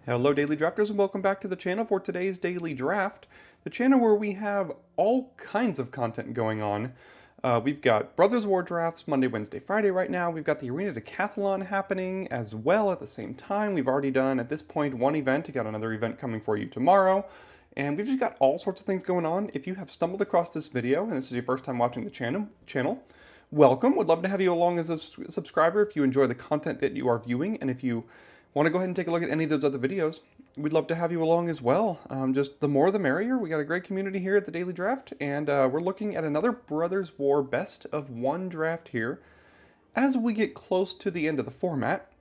Hello Daily Drafters and welcome back to the channel for today's Daily Draft, the channel where we have all kinds of content going on. We've got Brothers War drafts Monday, Wednesday, Friday right now. We've got the Arena Decathlon happening as well at the same time. We've already done, at this point, one event. We got another event coming for you tomorrow. And we've just got all sorts of things going on. If you have stumbled across this video and this is your first time watching the channel, welcome. Would love to have you along as a subscriber if you enjoy the content that you are viewing, and if you want to go ahead and take a look at any of those other videos, we'd love to have you along as well. Just the more the merrier. We got a great community here at the Daily Draft, and we're looking at another Brothers War best of one draft here as we get close to the end of the format.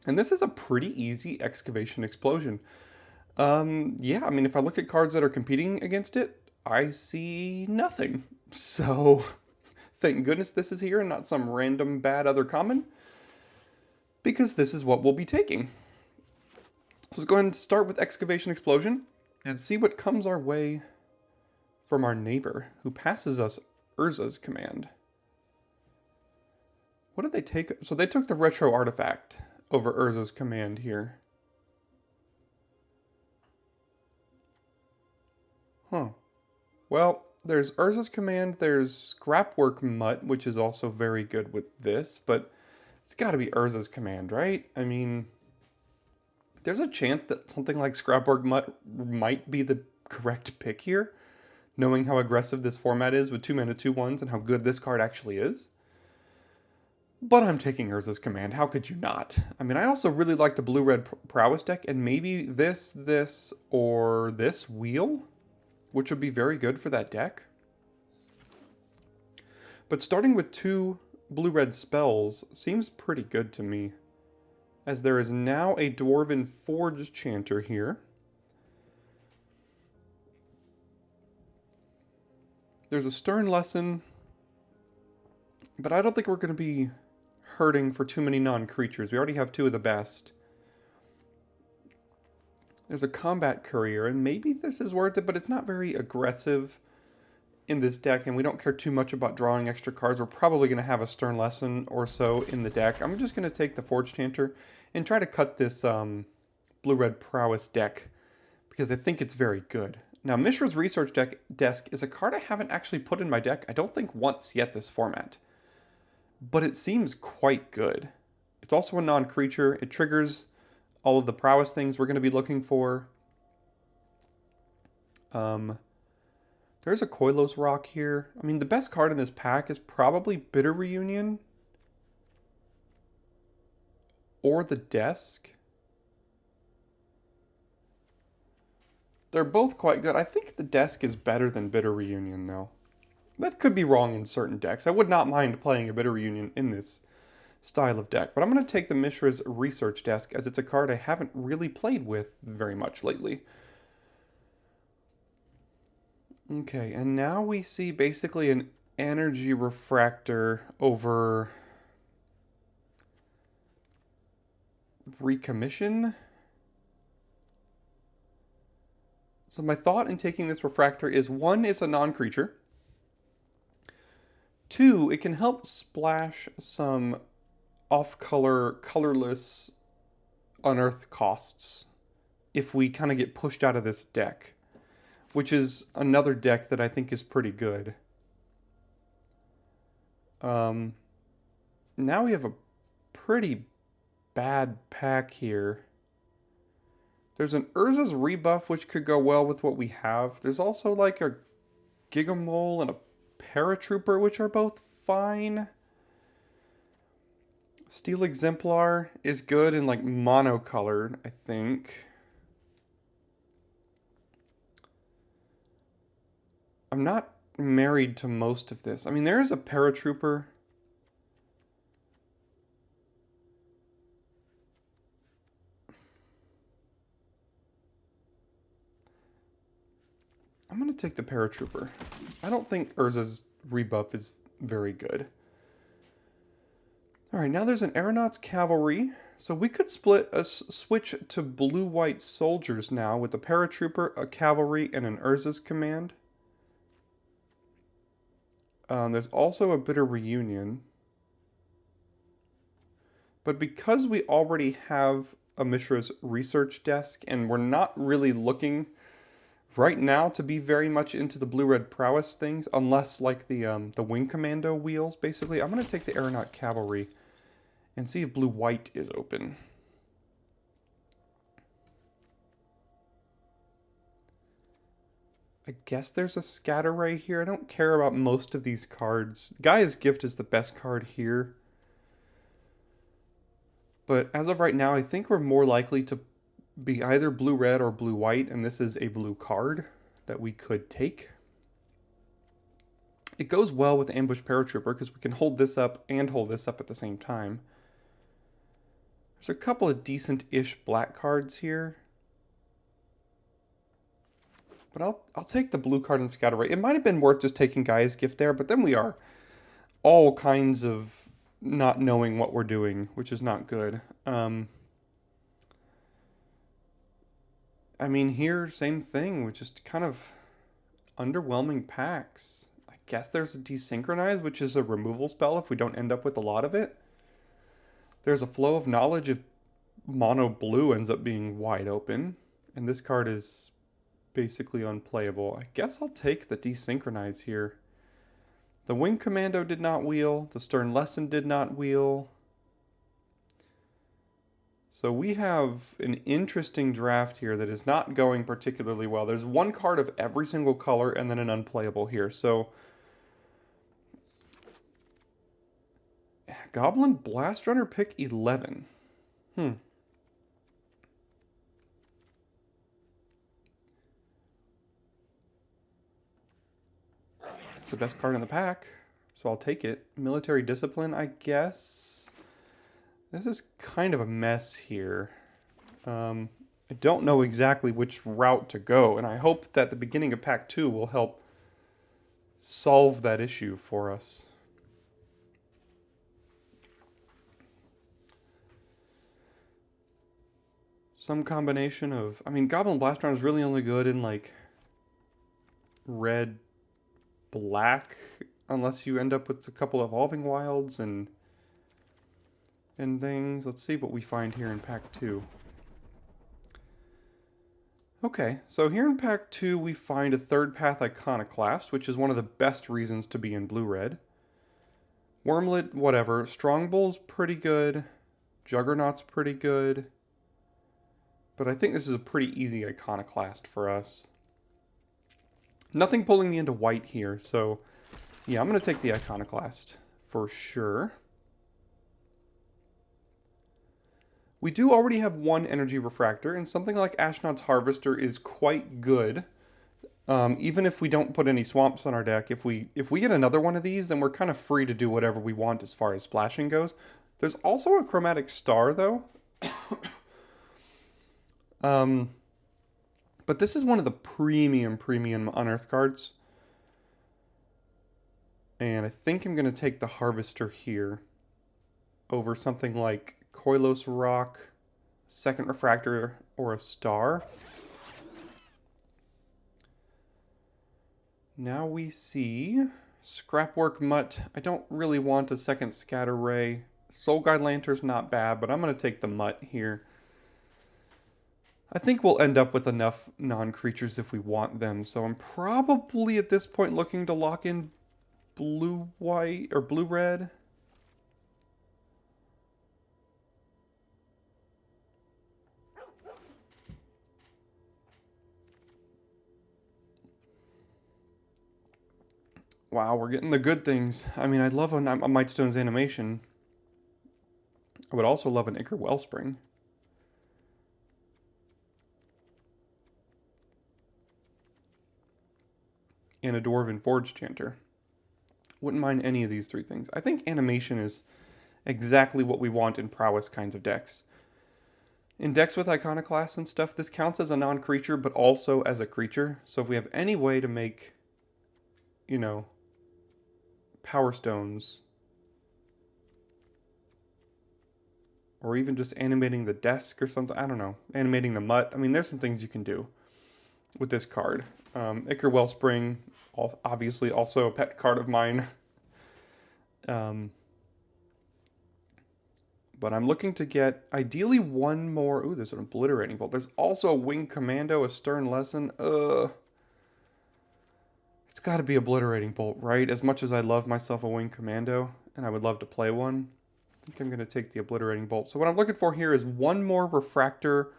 And this is a pretty easy excavation explosion. Yeah, I mean, if I look at cards that are competing against it, I see nothing. So thank goodness this is here and not some random bad other common, because this is what we'll be taking. So let's go ahead and start with Excavation Explosion and see what comes our way from our neighbor who passes us Urza's command. What did they take? So they took the Retro Artifact over Urza's command here. Huh. Well, there's Urza's command, there's Scrapwork Mutt, which is also very good with this, but it's got to be Urza's command, right? I mean, there's a chance that something like Scrapwork Mutt might be the correct pick here, knowing how aggressive this format is with 2 mana 2/1s and how good this card actually is. But I'm taking Urza's command. How could you not? I mean, I also really like the blue-red prowess deck, and maybe this, or this wheel, which would be very good for that deck. But starting with 2 blue-red spells seems pretty good to me, as there is now a Dwarven Forge Chanter here. There's a Stern Lesson, but I don't think we're going to be hurting for too many non-creatures. We already have 2 of the best. There's a Combat Courier, and maybe this is worth it, but it's not very aggressive in this deck, and we don't care too much about drawing extra cards. We're probably going to have a Stern Lesson or so in the deck. I'm just going to take the Forge Chanter and try to cut this blue-red prowess deck, because I think it's very good. Now, Mishra's Research Desk is a card I haven't actually put in my deck, I don't think once yet this format, but it seems quite good. It's also a non-creature. It triggers all of the prowess things we're going to be looking for. There's a Koilos Rock here. I mean, the best card in this pack is probably Bitter Reunion or the Desk. They're both quite good. I think the Desk is better than Bitter Reunion, though. That could be wrong in certain decks. I would not mind playing a Bitter Reunion in this style of deck, but I'm going to take the Mishra's Research Desk, as it's a card I haven't really played with very much lately. Okay, and now we see basically an Energy Refractor over Recommission. So my thought in taking this Refractor is, 1, it's a non-creature. 2, it can help splash some off-color, colorless unearth costs if we kind of get pushed out of this deck, which is another deck that I think is pretty good. Now we have a pretty bad pack here. There's an Urza's Rebuff, which could go well with what we have. There's also like a Gigamole and a Paratrooper, which are both fine. Steel Exemplar is good in like monocolored, I think. I'm not married to most of this. I mean, there is a Paratrooper. I'm going to take the Paratrooper. I don't think Urza's Rebuff is very good. Alright, now there's an Aeronaut's Cavalry. So we could switch to blue-white soldiers now with a Paratrooper, a Cavalry, and an Urza's command. There's also a Bitter Reunion. But because we already have a Mishra's research desk, and we're not really looking right now to be very much into the blue-red prowess things, unless like the Wing Commando wheels, basically. I'm going to take the Aeronaut Cavalry and see if blue-white is open. I guess there's a Scatter Ray here. I don't care about most of these cards. Gaia's Gift is the best card here. But as of right now, I think we're more likely to be either blue-red or blue-white, and this is a blue card that we could take. It goes well with Ambush Paratrooper because we can hold this up and hold this up at the same time. There's a couple of decent-ish black cards here. But I'll take the blue card and Scatter Ray. It might have been worth just taking Gaia's Gift there, but then we are all kinds of not knowing what we're doing, which is not good. I mean, here, same thing, with just kind of underwhelming packs. I guess there's a Desynchronize, which is a removal spell if we don't end up with a lot of it. There's a Flow of Knowledge if mono blue ends up being wide open. And this card is basically unplayable. I guess I'll take the Desynchronize here. The Wing Commando did not wheel. The Stern Lesson did not wheel. So we have an interesting draft here that is not going particularly well. There's one card of every single color and then an unplayable here. So Goblin Blast Runner pick 11. It's the best card in the pack, so I'll take it. Military Discipline, I guess. This is kind of a mess here. I don't know exactly which route to go, and I hope that the beginning of Pack 2 will help solve that issue for us. Some combination of... I mean, Goblin Blast Runner is really only good in, like, red, black, unless you end up with a couple Evolving Wilds and things. Let's see what we find here in Pack 2. Okay, so here in Pack 2 we find a Third Path Iconoclast, which is one of the best reasons to be in blue-red. Wormlet, whatever. Strongbull's pretty good. Juggernaut's pretty good. But I think this is a pretty easy Iconoclast for us. Nothing pulling me into white here, so yeah, I'm going to take the Iconoclast for sure. We do already have one Energy Refractor, and something like Ashnod's Harvester is quite good. Even if we don't put any swamps on our deck, if we get another one of these, then we're kind of free to do whatever we want as far as splashing goes. There's also a Chromatic Star, though. But this is one of the premium Unearthed cards. And I think I'm going to take the Harvester here over something like Koilos Rock, Second Refractor, or a Star. Now we see Scrapwork Mutt. I don't really want a second Scatter Ray. Soul Guide Lantern's not bad, but I'm going to take the Mutt here. I think we'll end up with enough non-creatures if we want them, so I'm probably at this point looking to lock in blue-white or blue-red. Wow, we're getting the good things. I mean, I'd love a Mightstone's Animation. I would also love an Ichor Wellspring. And a Dwarven Forge Chanter. Wouldn't mind any of these three things. I think animation is exactly what we want in prowess kinds of decks. In decks with Iconoclasts and stuff, this counts as a non-creature, but also as a creature. So if we have any way to make, you know, Power Stones, or even just animating the desk or something, I don't know, animating the Mutt. I mean, there's some things you can do with this card. Ichor Wellspring, obviously also a pet card of mine. But I'm looking to get, ideally, one more... Ooh, there's an Obliterating Bolt. There's also a Winged Commando, a Stern Lesson. It's got to be Obliterating Bolt, right? As much as I love myself a Winged Commando, and I would love to play one, I think I'm going to take the Obliterating Bolt. So what I'm looking for here is one more Refractor,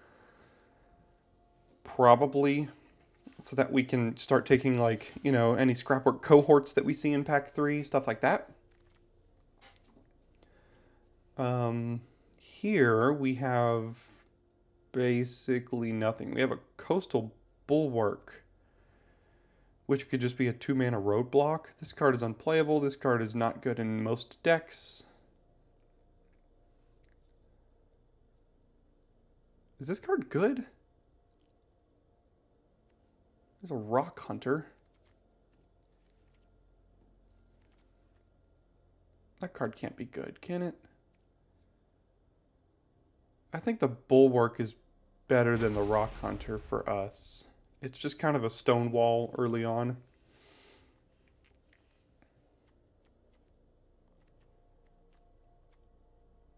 probably, so that we can start taking, like, you know, any Scrapwork cohorts that we see in Pack 3, stuff like that. Here we have basically nothing. We have a Coastal Bulwark, which could just be a 2-mana roadblock. This card is unplayable. This card is not good in most decks. Is this card good? There's a Rock Hunter. That card can't be good, can it? I think the Bulwark is better than the Rock Hunter for us. It's just kind of a stonewall early on.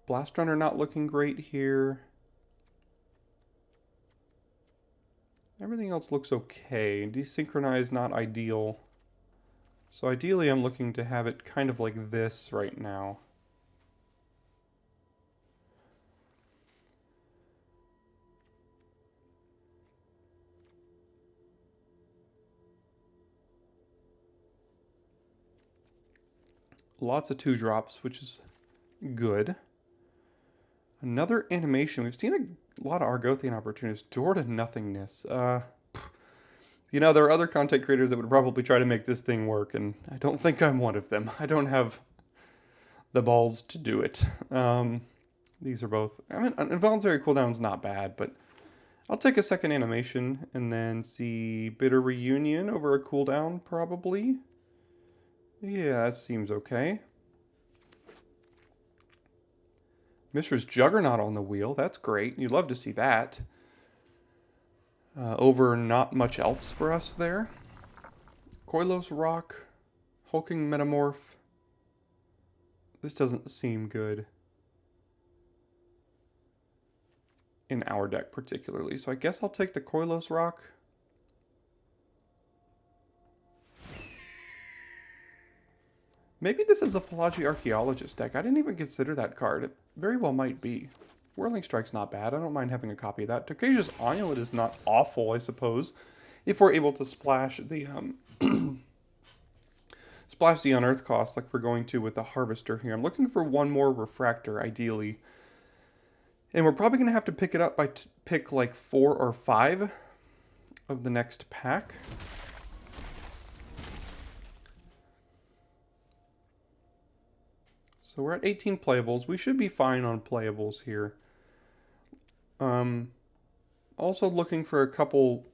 Blast Runner not looking great here. Everything else looks okay. Desynchronize not ideal. So ideally I'm looking to have it kind of like this right now. Lots of 2-drops, which is good. Another animation. We've seen a lot of Argothian opportunities. Door to Nothingness. You know, there are other content creators that would probably try to make this thing work, and I don't think I'm one of them. I don't have the balls to do it. These are both... I mean, an involuntary cooldown's not bad, but I'll take a second animation and then see Bitter Reunion over a cooldown, probably. Yeah, that seems okay. Mishra's Juggernaut on the wheel. That's great. You'd love to see that. Over not much else for us there. Koilos Rock. Hulking Metamorph. This doesn't seem good. In our deck particularly. So I guess I'll take the Koilos Rock. Maybe this is a Philology Archaeologist deck. I didn't even consider that card. It very well might be. Whirling Strike's not bad. I don't mind having a copy of that. Tokasia's Amulet is not awful, I suppose, if we're able to splash the splash the Unearth cost like we're going to with the Harvester here. I'm looking for one more Refractor, ideally. And we're probably going to have to pick it up by pick like 4 or 5 of the next pack. So we're at 18 playables. We should be fine on playables here. Also looking for a couple,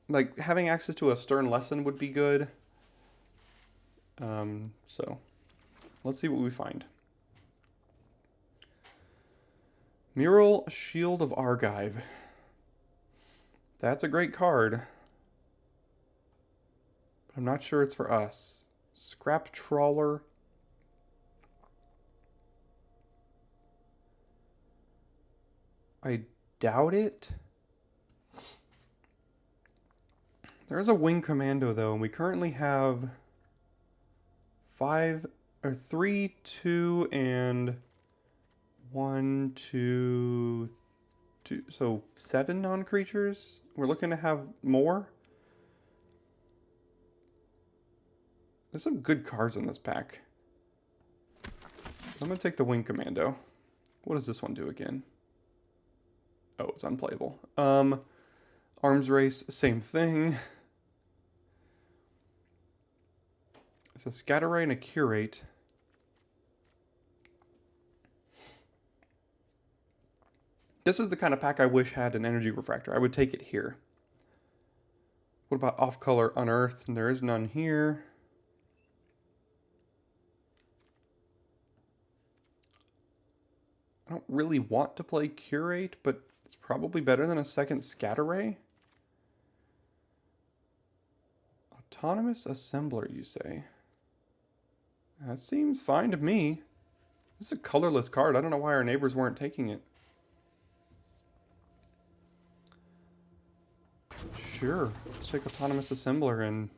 like having access to a Stern Lesson would be good. So let's see what we find. Mural Shield of Argive. That's a great card. But I'm not sure it's for us. Scrap Trawler. I doubt it. There is a Wing Commando though, and we currently have 3, 2, and 1, 2, 2. So 7 non-creatures. We're looking to have more. There's some good cards in this pack. I'm gonna take the Wing Commando. What does this one do again? Oh, it's unplayable. Arms Race, same thing. It's a Scatter Ray and a Curate. This is the kind of pack I wish had an Energy Refractor. I would take it here. What about Off-Color Unearthed? There is none here. I don't really want to play Curate, but it's probably better than a second Scatter Ray. Autonomous Assembler, you say? That seems fine to me. This is a colorless card. I don't know why our neighbors weren't taking it. Sure, let's take Autonomous Assembler and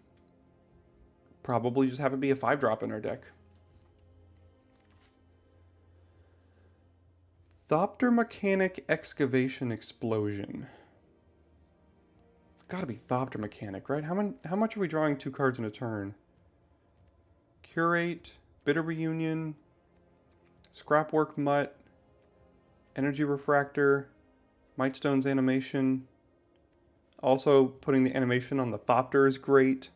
probably just have it be a 5-drop in our deck. Thopter Mechanic Excavation Explosion. It's gotta be Thopter Mechanic, right? How much are we drawing 2 cards in a turn? Curate, Bitter Reunion, Scrapwork Mutt, Energy Refractor, Mightstone's Animation. Also, putting the animation on the Thopter is great.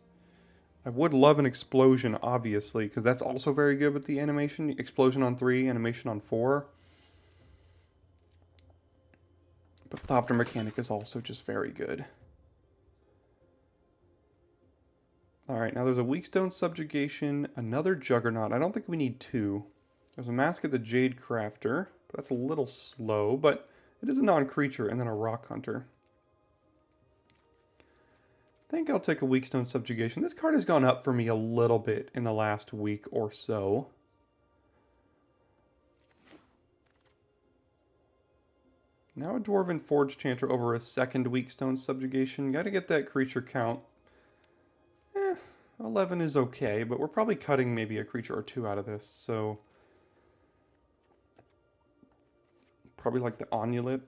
I would love an Explosion, obviously, because that's also very good with the animation. Explosion on 3, animation on 4. But Thopter Mechanic is also just very good. Alright, now there's a Weakstone Subjugation, another Juggernaut. I don't think we need 2. There's a Mask of the Jade Crafter. But that's a little slow, but it is a non-creature, and then a Rock Hunter. I think I'll take a Weakstone Subjugation. This card has gone up for me a little bit in the last week or so. Now a Dwarven Forge Chanter over a second Weakstone Subjugation. Gotta get that creature count. 11 is okay, but we're probably cutting maybe a creature or 2 out of this, so... Probably like the Onulet.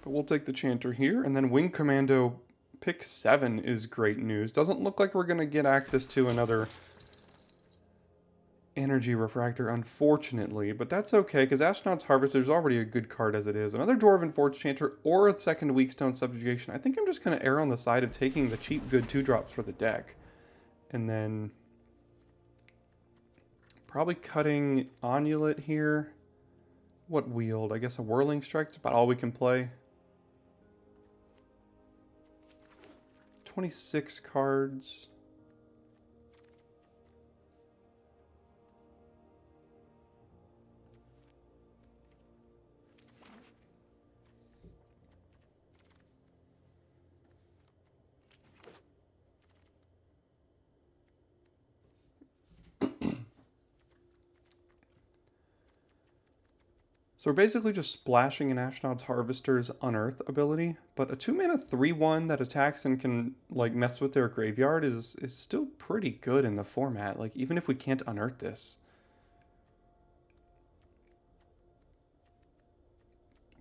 But we'll take the Chanter here, and then Wing Commando pick 7 is great news. Doesn't look like we're going to get access to another Energy Refractor, unfortunately, but that's okay, because Astronaut's Harvester is already a good card as it is. Another Dwarven Forge Chanter or a second Weakstone Subjugation. I think I'm just going to err on the side of taking the cheap good 2-drops for the deck. And then probably cutting Onulet here. What wield? I guess a Whirling Strike. It's about all we can play. 26 cards. So we're basically just splashing an Astronaut's Harvester's Unearth ability, but a 2-mana 3/1 that attacks and can like mess with their graveyard is still pretty good in the format, like even if we can't unearth this.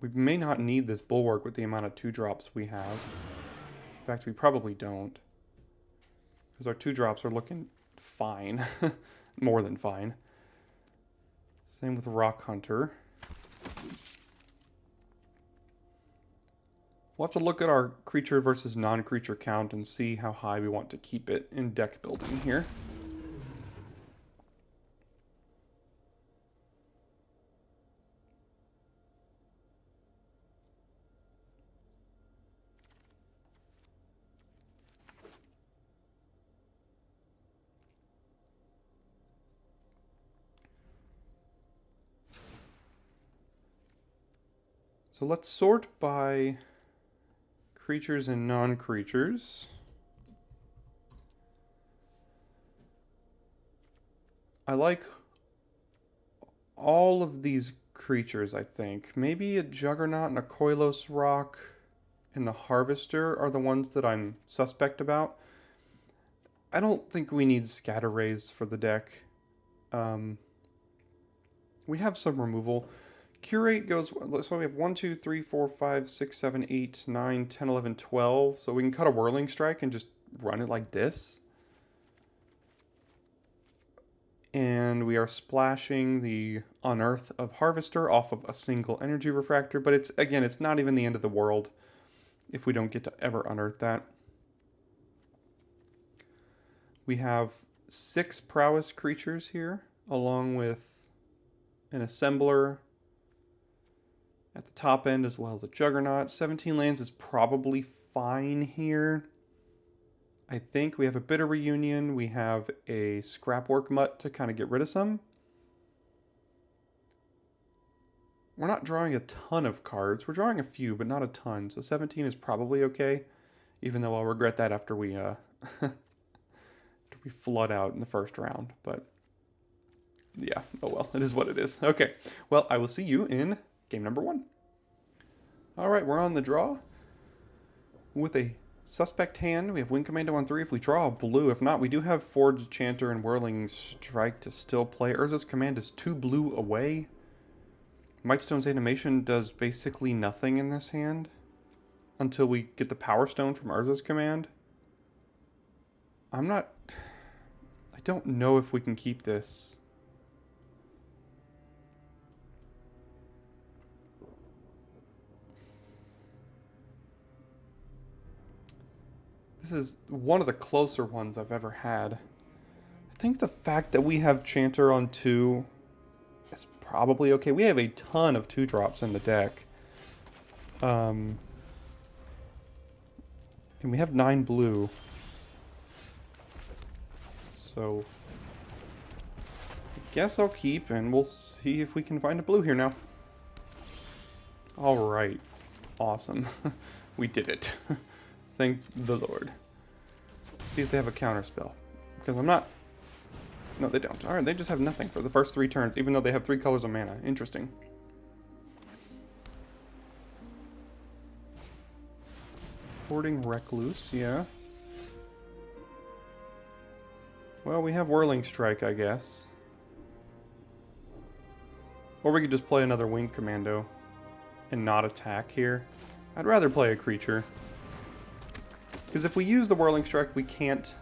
We may not need this Bulwark with the amount of 2-drops we have. In fact, we probably don't. Because our 2-drops are looking fine. More than fine. Same with Rock Hunter. We'll have to look at our creature versus non-creature count and see how high we want to keep it in deck building here. So let's sort by creatures and non-creatures. I like all of these creatures, I think. Maybe a Juggernaut and a Koilos Rock and the Harvester are the ones that I'm suspect about. I don't think we need Scatter Rays for the deck. We have some removal. Curate goes, so we have 1, 2, 3, 4, 5, 6, 7, 8, 9, 10, 11, 12. So we can cut a Whirling Strike and just run it like this. And we are splashing the Unearth of Harvester off of a single Energy Refractor. But it's, again, it's not even the end of the world if we don't get to ever unearth that. We have 6 Prowess creatures here, along with an Assembler at the top end, as well as a Juggernaut. 17 lands is probably fine here. I think we have a Bitter Reunion. We have a Scrapwork Mutt to kind of get rid of some. We're not drawing a ton of cards. We're drawing a few, but not a ton. So 17 is probably okay, even though I'll regret that after we we flood out in the first round, but yeah, oh well, it is what it is. Okay, well, I will see you in game number 1. All right, we're on the draw with a suspect hand. We have Wind Commando on 3 if we draw a blue. If not, we do have Forged Chanter and Whirling Strike to still play. Urza's Command is 2 blue away. Mightstone's animation does basically nothing in this hand until we get the Power Stone from Urza's Command. I don't know if we can keep this. This is one of the closer ones I've ever had. I think the fact that we have Chanter on 2 is probably okay. We have a ton of 2-drops in the deck. And we have 9 blue. So I guess I'll keep, and we'll see if we can find a blue here now. Alright. Awesome. We did it. Thank the Lord. See if they have a counter spell. Because I'm not... No, they don't. Alright, they just have nothing for the first 3 turns, even though they have 3 colors of mana. Interesting. Hoarding Recluse, yeah. Well, we have Whirling Strike, I guess. Or we could just play another Wing Commando and not attack here. I'd rather play a creature. Because if we use the Whirling Strike, we can't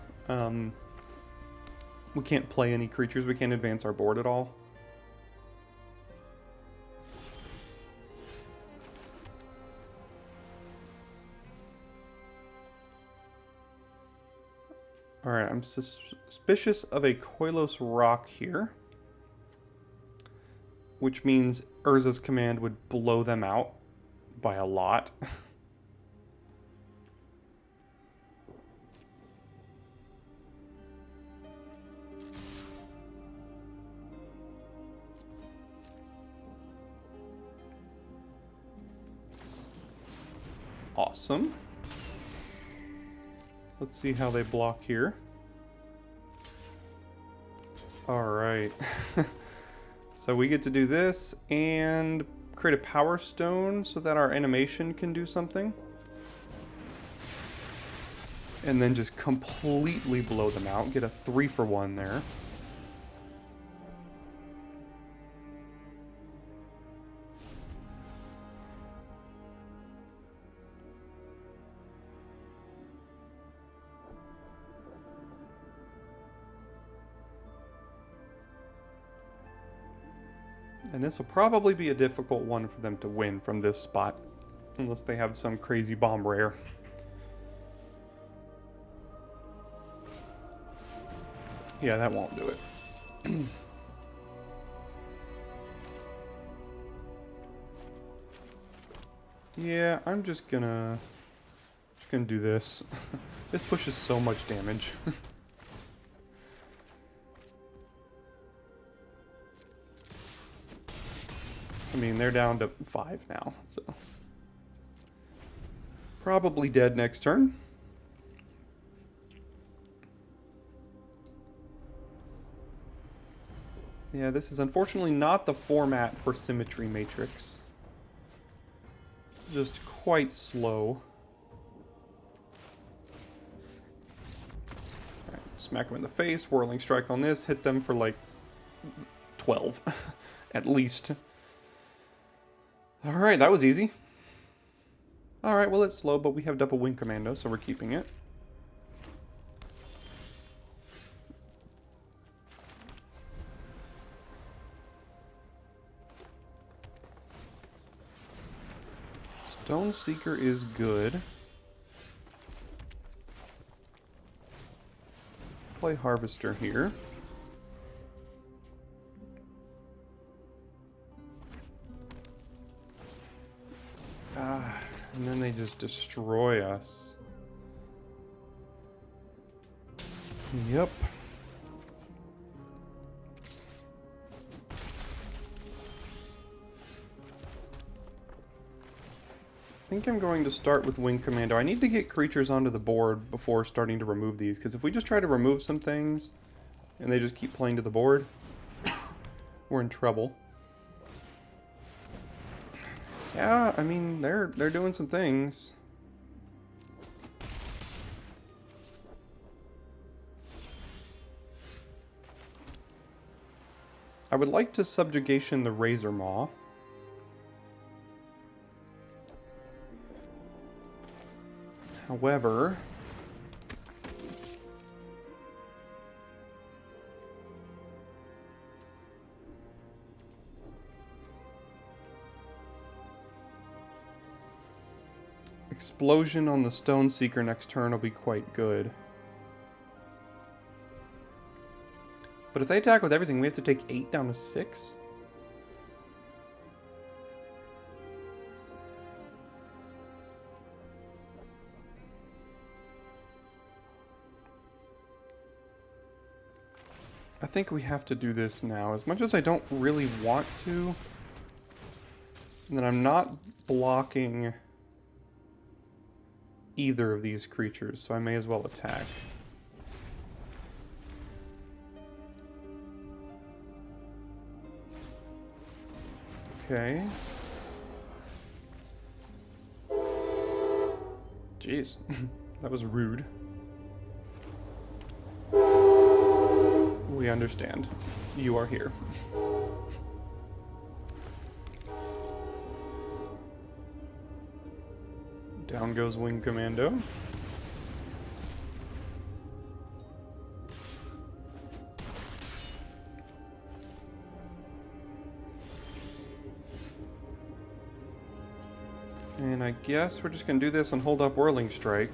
play any creatures. We can't advance our board at all. Alright, I'm suspicious of a Koilos Rock here. Which means Urza's Command would blow them out by a lot. Awesome. Let's see how they block here. Alright. So we get to do this and create a Power Stone so that our animation can do something. And then just completely blow them out. Get a 3-for-1 there. And this will probably be a difficult one for them to win from this spot. Unless they have some crazy bomb rare. Yeah, that won't do it. Yeah, I'm just gonna do this. This pushes so much damage. I mean, they're down to 5 now, so... Probably dead next turn. Yeah, this is unfortunately not the format for Symmetry Matrix. Just quite slow. Alright, smack them in the face, Whirling Strike on this, hit them for like 12, at least. Alright, that was easy. Alright, well it's slow, but we have double Wing Commando, so we're keeping it. Stone Seeker is good. Play Harvester here. And then they just destroy us. Yep. think I'm going to start with Wing Commando. I need to get creatures onto the board before starting to remove these, because if we just try to remove some things and they just keep playing to the board, we're in trouble. Yeah, I mean, they're doing some things. I would like to subjugation the Razor Maw. However, Explosion on the Stone Seeker next turn will be quite good. But if they attack with everything, we have to take 8 down to 6? I think we have to do this now. As much as I don't really want to, and then I'm not blocking either of these creatures, so I may as well attack. Okay. Jeez, that was rude. We understand. You are here. Down goes Wing Commando. And I guess we're just going to do this and hold up Whirling Strike.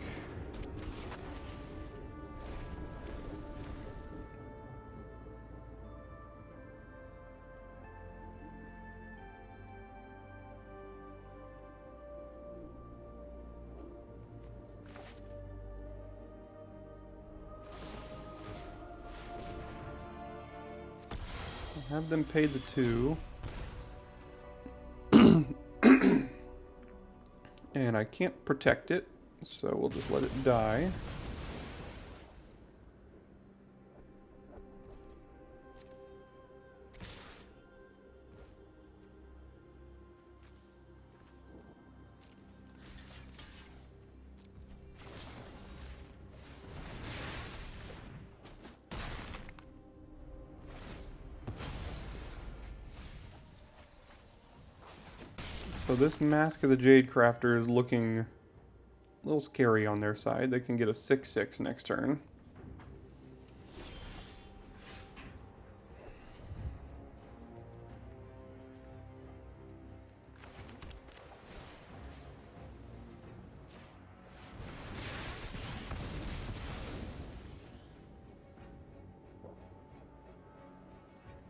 I'll have them pay the 2. And I can't protect it, so we'll just let it die. So this Mask of the Jade Crafter is looking a little scary on their side. They can get a 6/6 next turn.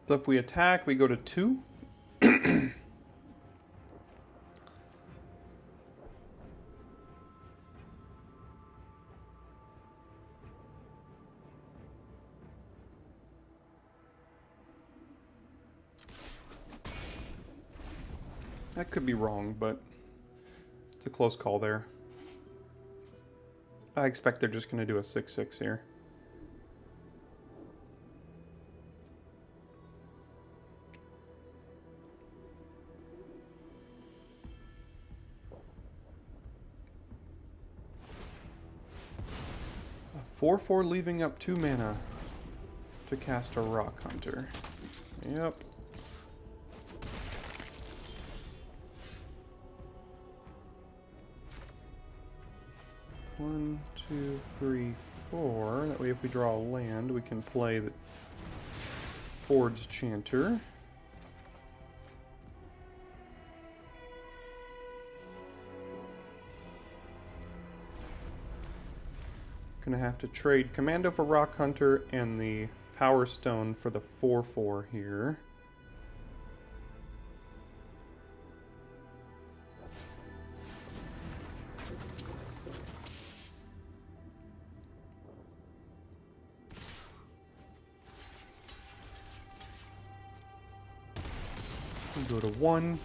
So if we attack, we go to 2. That could be wrong, but it's a close call there. I expect they're just going to do a 6/6 here. A 4/4 leaving up 2 mana to cast a Rock Hunter. Yep. One, two, three, 4. That way if we draw a land, we can play the Forge Chanter. Gonna have to trade Commando for Rock Hunter and the Power Stone for the 4/4 here. We'll go to 1.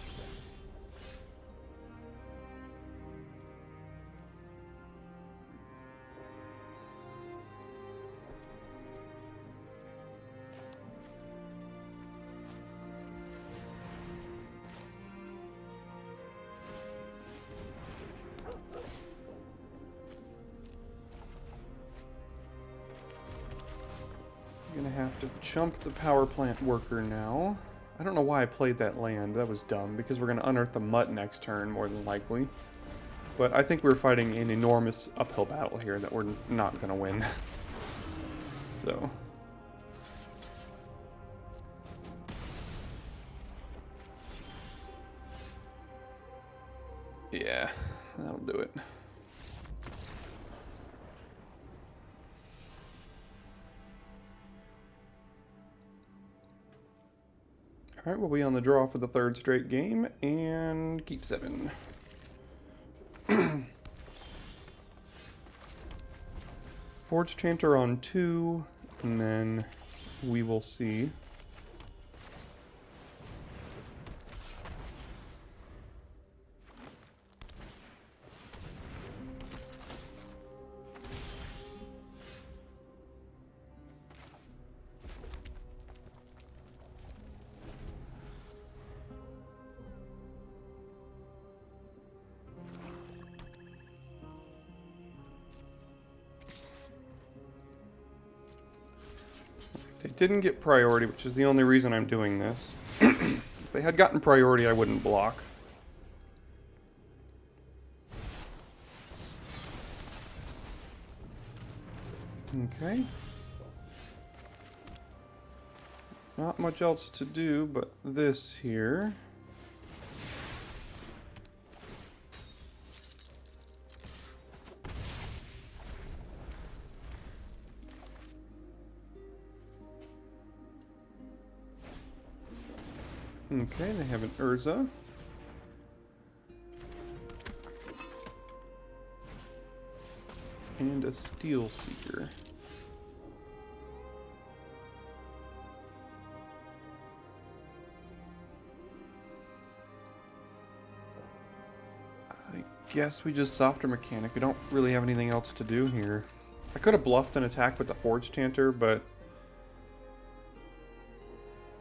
Gonna have to chump the power plant worker now. I don't know why I played that land. That was dumb, because we're gonna unearth the mutt next turn, more than likely. But I think we're fighting an enormous uphill battle here that we're not gonna win. So... yeah, that'll do it. Alright, we'll be on the draw for the third straight game, and keep 7. Forge Chanter on 2, and then we will see. They didn't get priority, which is the only reason I'm doing this. If they had gotten priority, I wouldn't block. Okay. Not much else to do but this here. Okay, they have an Urza. And a Steel Seeker. I guess we just stopped our mechanic. We don't really have anything else to do here. I could have bluffed an attack with the Forge Chanter, but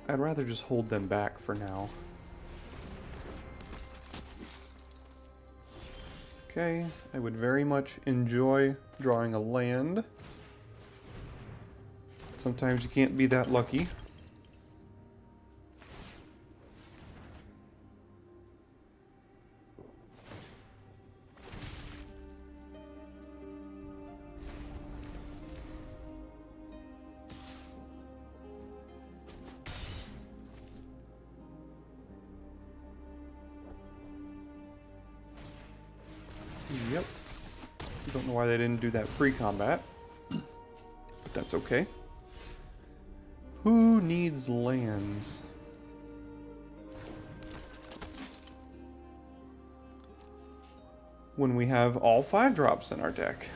I'd rather just hold them back for now. Okay, I would very much enjoy drawing a land. Sometimes you can't be that lucky. Yep. Don't know why they didn't do that pre-combat, but that's okay. Who needs lands? When we have all 5 drops in our deck.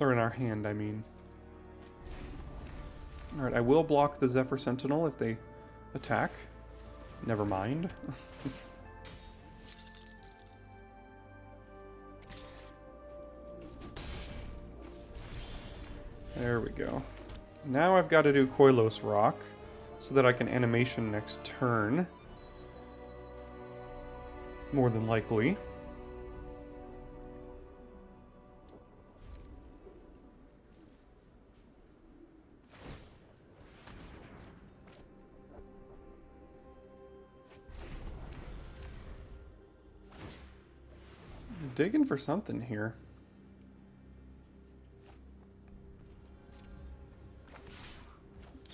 Or in our hand, I mean. Alright, I will block the Zephyr Sentinel if they attack. Never mind. There we go. Now I've got to do Koilos Rock so that I can animation next turn. More than likely. Digging for something here.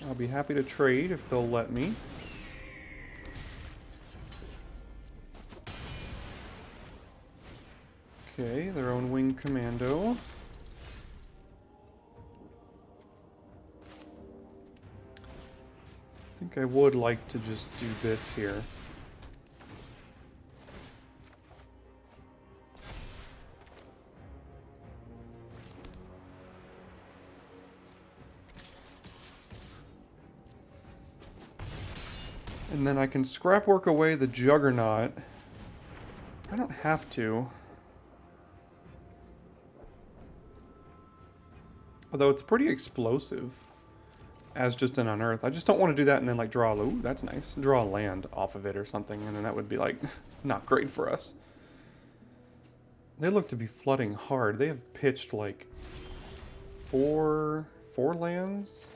I'll be happy to trade if they'll let me. Okay, their own wing commando. I think I would like to just do this here. And then I can scrap work away the Juggernaut. I don't have to. Although it's pretty explosive as just an unearth. I just don't want to do that and then like draw, ooh, that's nice. Draw a land off of it or something, and then that would be like not great for us. They look to be flooding hard. They have pitched like four lands.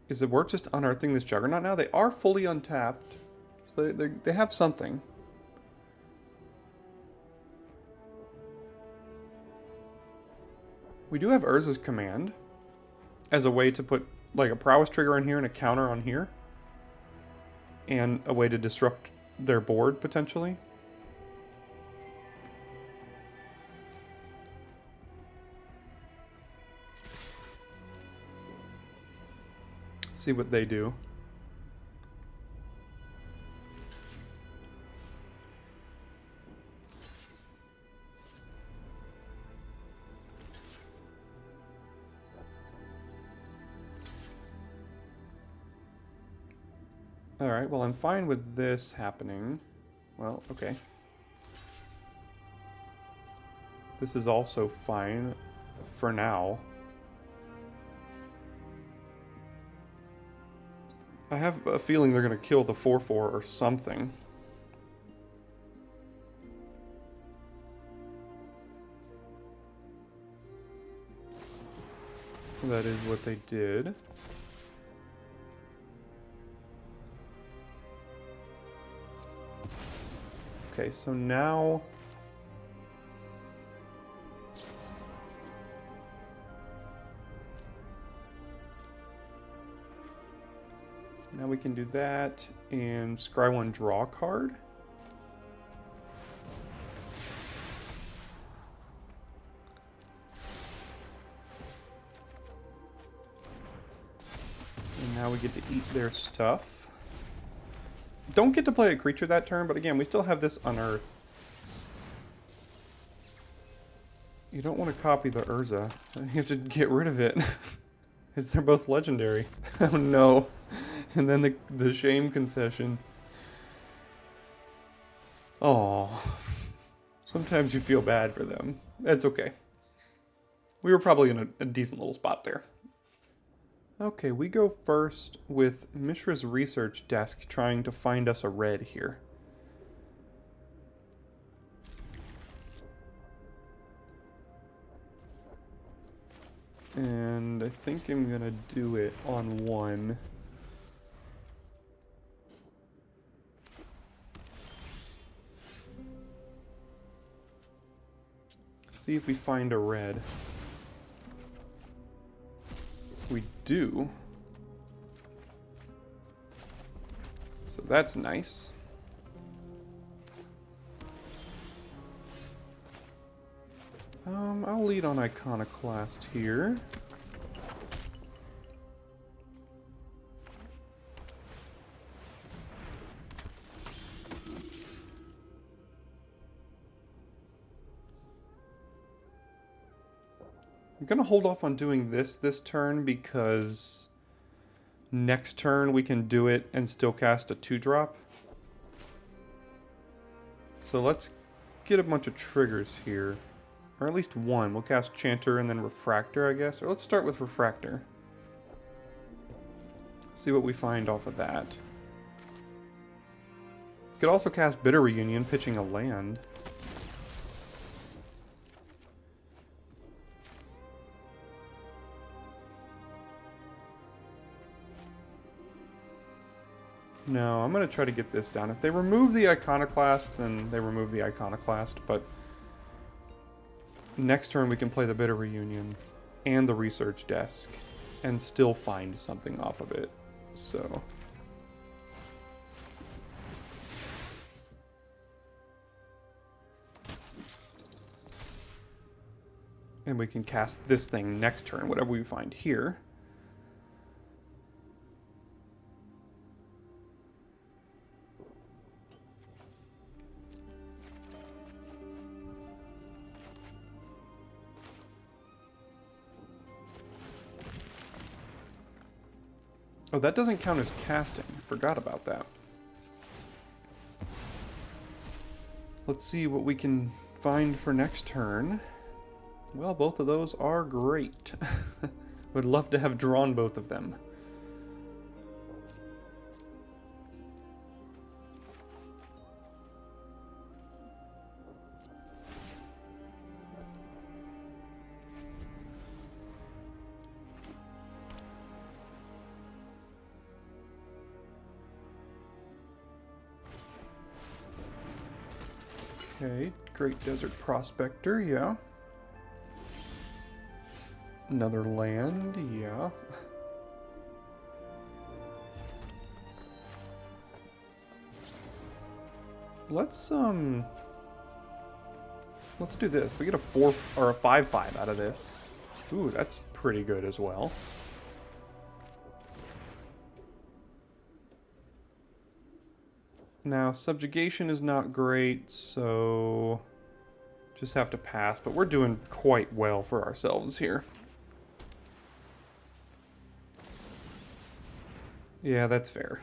Is it worth just unearthing this Juggernaut now? They are fully untapped. So they have something. We do have Urza's Command as a way to put like a prowess trigger in here and a counter on here. And a way to disrupt their board, potentially. See what they do. Alright, well I'm fine with this happening. Well, okay. This is also fine for now. I have a feeling they're going to kill the 4/4 or something. That is what they did. Okay, so now... Now we can do that and scry one draw card. And now we get to eat their stuff. Don't get to play a creature that turn, but again, we still have this unearth. You don't want to copy the Urza. You have to get rid of it. Because they're both legendary. Oh no. And then the shame concession. Oh, sometimes you feel bad for them. That's okay. We were probably in a decent little spot there. Okay, we go first with Mishra's research desk trying to find us a red here. And I think I'm gonna do it on one. See if we find a red. We do. So that's nice. I'll lead on Iconoclast here. I'm gonna hold off on doing this turn because next turn we can do it and still cast a 2-drop. So let's get a bunch of triggers here. Or at least one. We'll cast Chanter and then Refractor, I guess. Or let's start with Refractor. See what we find off of that. You could also cast Bitter Reunion, pitching a land. No, I'm going to try to get this down. If they remove the Iconoclast, then they remove the Iconoclast, but next turn we can play the Bitter Reunion and the Research Desk and still find something off of it, so... And we can cast this thing next turn, whatever we find here. Oh, that doesn't count as casting. Forgot about that. Let's see what we can find for next turn. Well, both of those are great. Would love to have drawn both of them. Okay, Great Desert Prospector, yeah. Another land, yeah. Let's do this. We get a 4 or a 5/5 out of this. Ooh, that's pretty good as well. Now, subjugation is not great, so just have to pass, but we're doing quite well for ourselves here. Yeah, that's fair.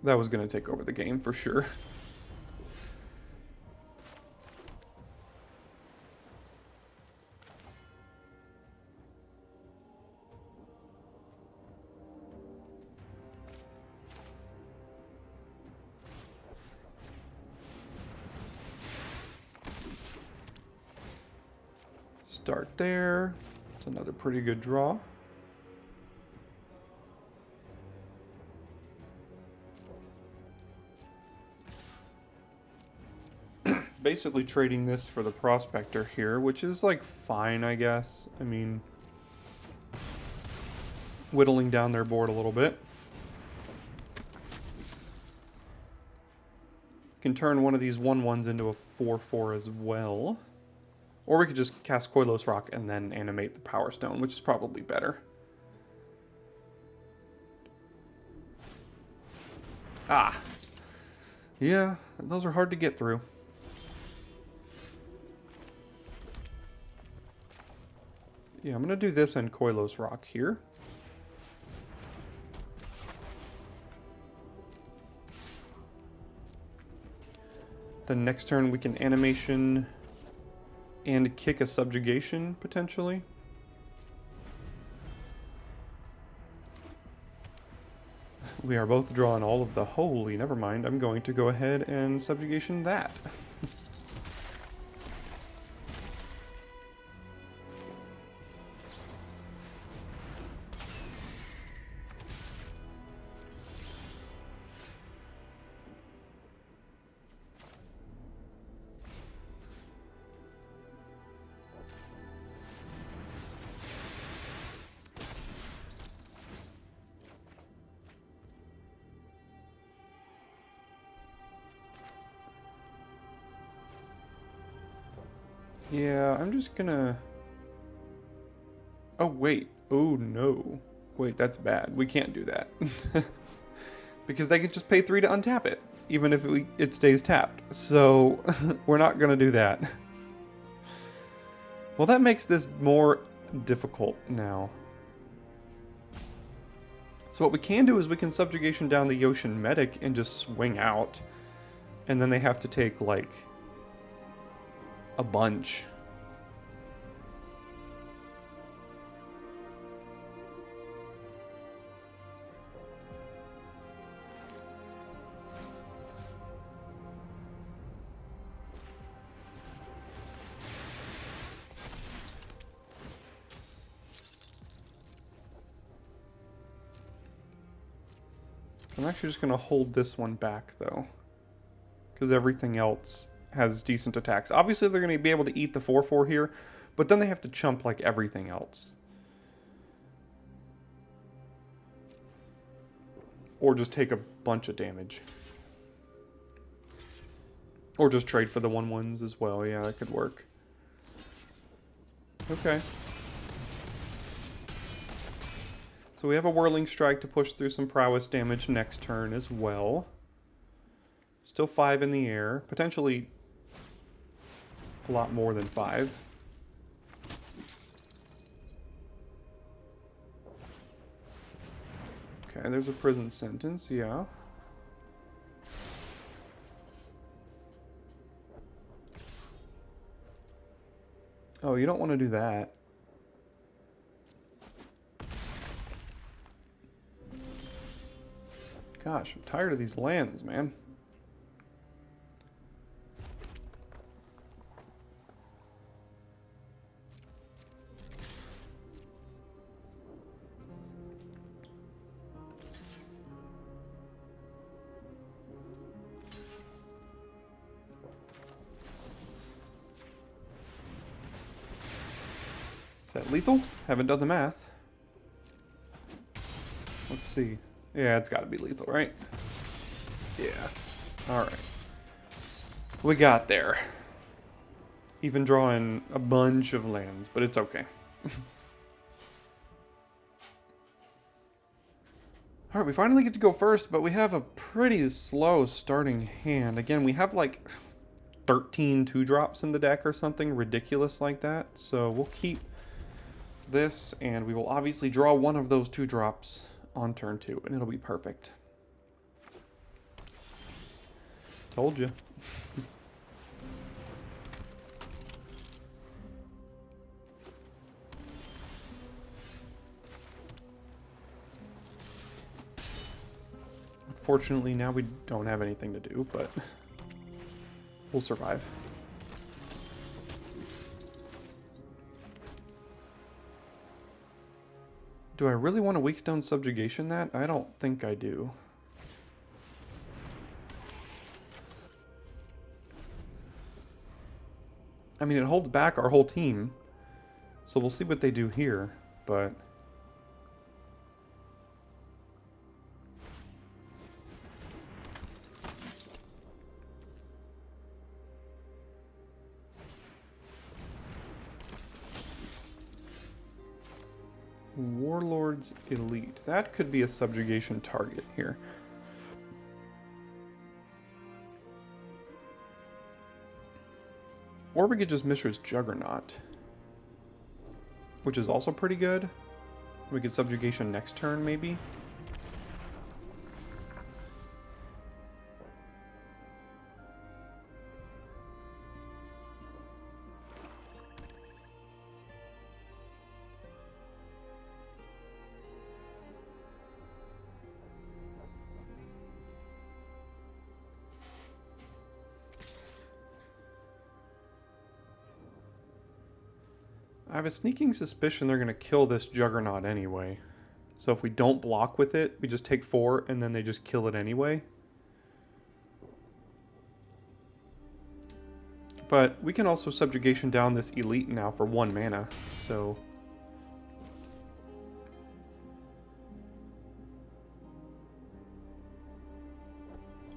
That was going to take over the game for sure. Start there. It's another pretty good draw. Basically trading this for the Prospector here, which is like fine, I guess. I mean, whittling down their board a little bit. Can turn one of these 1/1s into a 4/4 as well. Or we could just cast Koilos Rock and then animate the Power Stone, which is probably better. Ah. Yeah, those are hard to get through. Yeah, I'm going to do this and Koilos Rock here. Then next turn we can animation and kick a subjugation, potentially. We are both drawing all of the... Holy, never mind. I'm going to go ahead and subjugation that. Yeah, I'm just gonna... Oh, wait. Oh, no. Wait, that's bad. We can't do that. Because they could just pay 3 to untap it, even if it stays tapped. So, we're not gonna do that. Well, that makes this more difficult now. So what we can do is we can subjugation down the Yoshin Medic and just swing out. And then they have to take, like, a bunch. I'm actually just going to hold this one back, though. Because everything else has decent attacks. Obviously, they're going to be able to eat the 4/4 here, but then they have to chump like everything else. Or just take a bunch of damage. Or just trade for the 1/1s as well. Yeah, that could work. Okay. So we have a Whirling Strike to push through some prowess damage next turn as well. Still 5 in the air. Potentially a lot more than 5. Okay, there's a prison sentence, yeah. Oh, you don't want to do that. Gosh, I'm tired of these lands, man. Is that lethal? Haven't done the math. Let's see. Yeah, it's got to be lethal, right? Yeah. Alright. We got there. Even drawing a bunch of lands, but it's okay. Alright, we finally get to go first, but we have a pretty slow starting hand. Again, we have like 13 2-drops in the deck or something ridiculous like that. So we'll keep this, and we will obviously draw one of those 2-drops on turn 2, and it'll be perfect. Told you. Unfortunately, now we don't have anything to do, but we'll survive. Do I really want to Weakstone Subjugation that? I don't think I do. I mean, it holds back our whole team, so we'll see what they do here, but... Warlord's Elite. That could be a subjugation target here. Or we could just Mishra's Juggernaut, which is also pretty good. We could subjugation next turn, maybe. I have a sneaking suspicion they're going to kill this Juggernaut anyway. So if we don't block with it, we just take 4 and then they just kill it anyway. But we can also subjugation down this Elite now for 1 mana, so...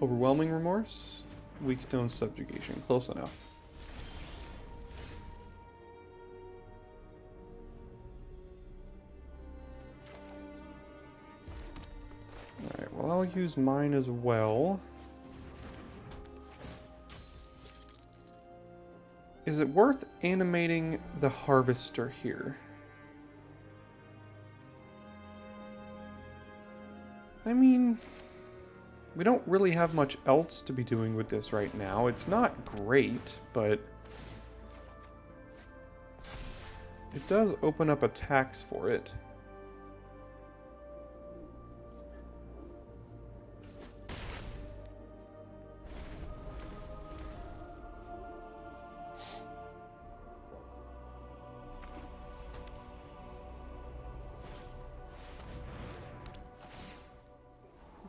Overwhelming Remorse? Weakstone Subjugation, close enough. Alright, well I'll use mine as well. Is it worth animating the Harvester here? I mean, we don't really have much else to be doing with this right now. It's not great, but it does open up attacks for it.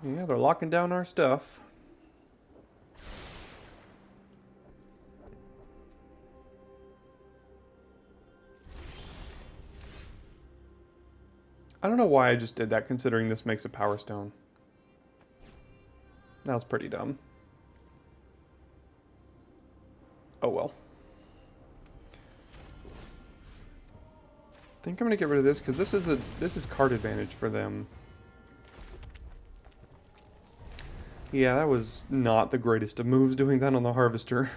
Yeah, they're locking down our stuff. I don't know why I just did that, considering this makes a Power Stone. That was pretty dumb. Oh well. I think I'm gonna get rid of this because this is card advantage for them. Yeah, that was not the greatest of moves doing that on the Harvester.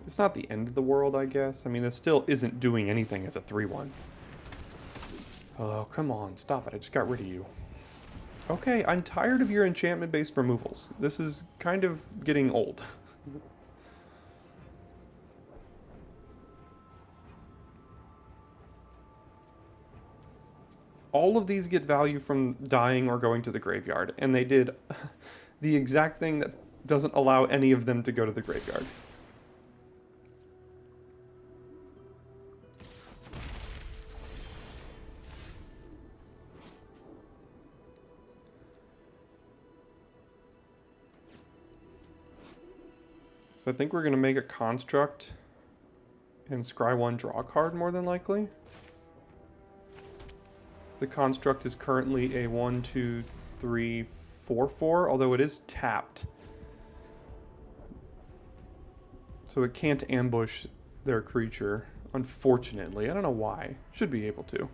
It's not the end of the world, I guess. I mean, it still isn't doing anything as a 3-1. Oh, come on. Stop it. I just got rid of you. Okay, I'm tired of your enchantment-based removals. This is kind of getting old. All of these get value from dying or going to the graveyard, and they did the exact thing that doesn't allow any of them to go to the graveyard. So I think we're going to make a construct and scry one draw card more than likely. The construct is currently a 1, 2, 3, 4, 4, although it is tapped. So it can't ambush their creature, unfortunately. I don't know why. Should be able to.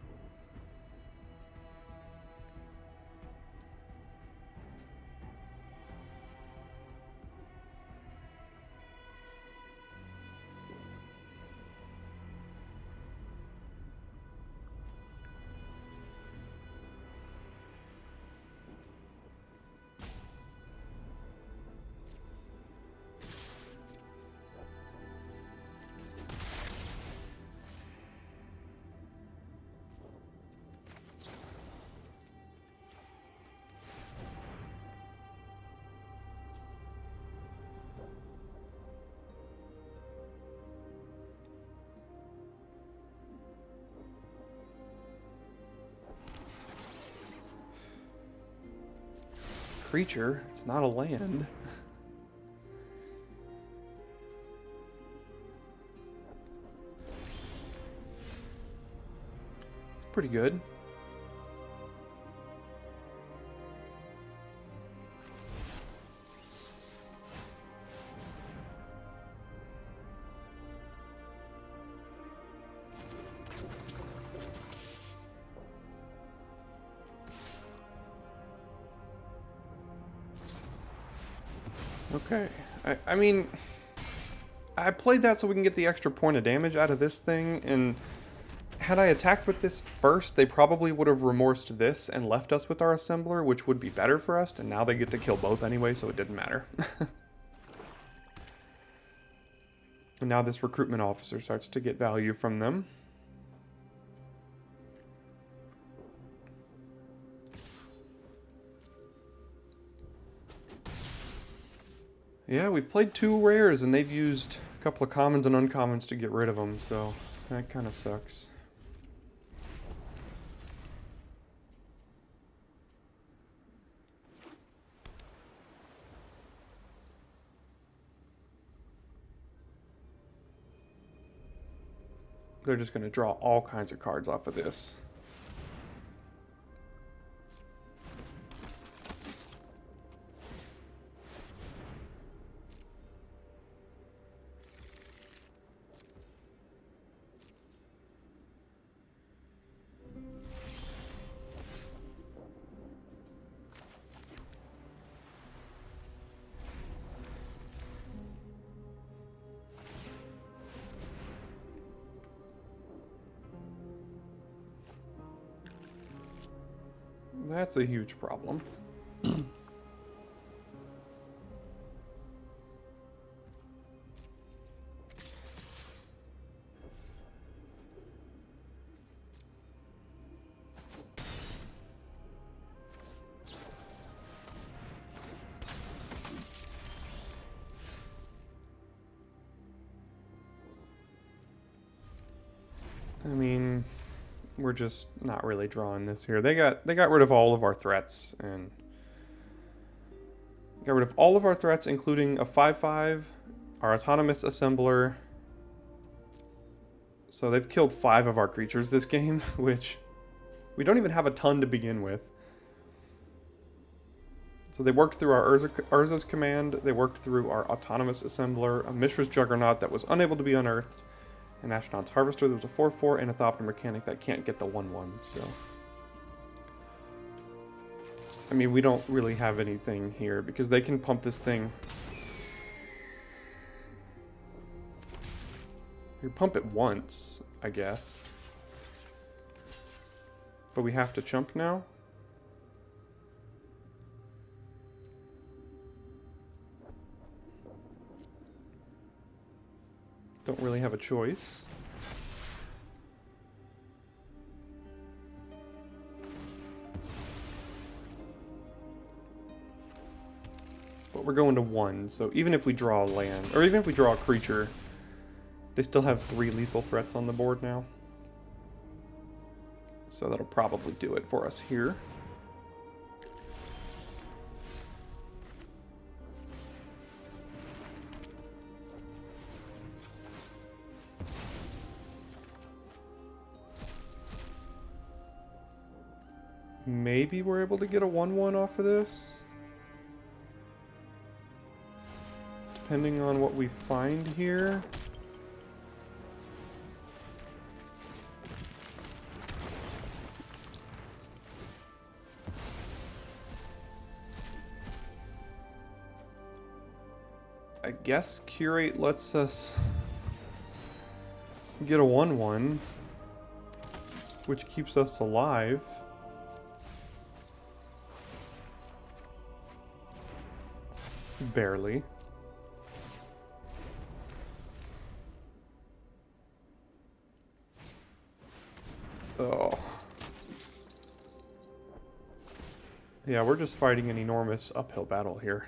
Creature, it's not a land. It's pretty good. Okay, I mean, I played that so we can get the extra point of damage out of this thing, and had I attacked with this first, they probably would have remorsed this and left us with our assembler, which would be better for us, and now they get to kill both anyway, so it didn't matter. And now this recruitment officer starts to get value from them. Yeah, we've played 2 rares, and they've used a couple of commons and uncommons to get rid of them, so that kind of sucks. They're just going to draw all kinds of cards off of this. That's a huge problem. I mean, we're just not really drawing this here. They got rid of all of our threats, and got rid of all of our threats, including a 5/5, our autonomous assembler. So they've killed 5 of our creatures this game, which we don't even have a ton to begin with. So they worked through our Urza's command, they worked through our autonomous assembler, a Mishra's Juggernaut that was unable to be unearthed, an Ashnod's Harvester that was a 4/4, and a Thopter Mechanic that can't get the 1/1, so... I mean, we don't really have anything here, because they can pump this thing. We pump it once, I guess. But we have to chump now? Don't really have a choice. But we're going to 1, so even if we draw a land, or even if we draw a creature, they still have 3 lethal threats on the board now. So that'll probably do it for us here. Maybe we're able to get a 1/1 off of this. Depending on what we find here. I guess Curate lets us get a 1/1, which keeps us alive. Barely. Oh. Yeah, we're just fighting an enormous uphill battle here.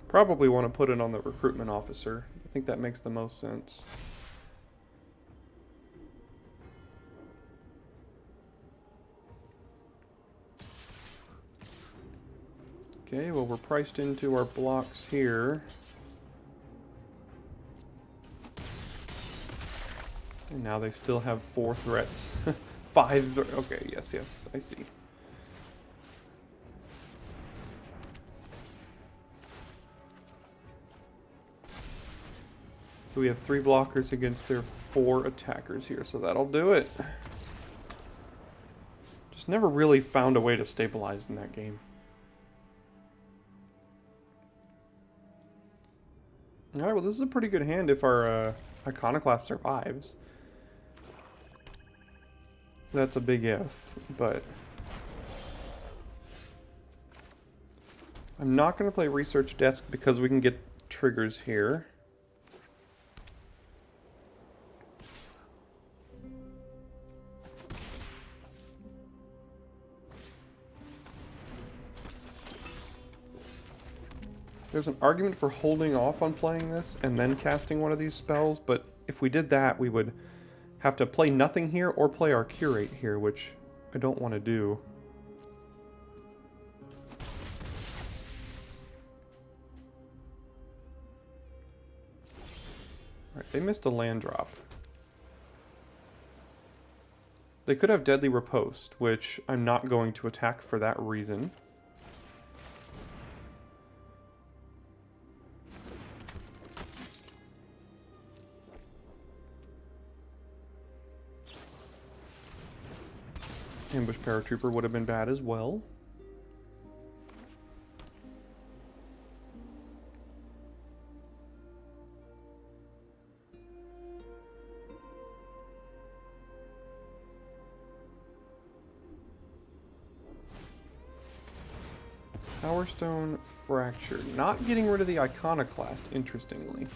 Probably want to put it on the recruitment officer. I think that makes the most sense. Okay, well, we're priced into our blocks here. And now they still have 4 threats. 5, okay, yes, I see. So we have 3 blockers against their 4 attackers here, so that'll do it. Just never really found a way to stabilize in that game. Alright, well this is a pretty good hand if our Iconoclast survives. That's a big if, but... I'm not going to play Research Desk because we can get triggers here. There's an argument for holding off on playing this and then casting one of these spells, but if we did that, we would have to play nothing here or play our Curate here, which I don't want to do. Alright, they missed a land drop. They could have Deadly Riposte, which I'm not going to attack for that reason. Ambush Paratrooper would have been bad as well. Power Stone Fracture. Not getting rid of the Iconoclast, interestingly.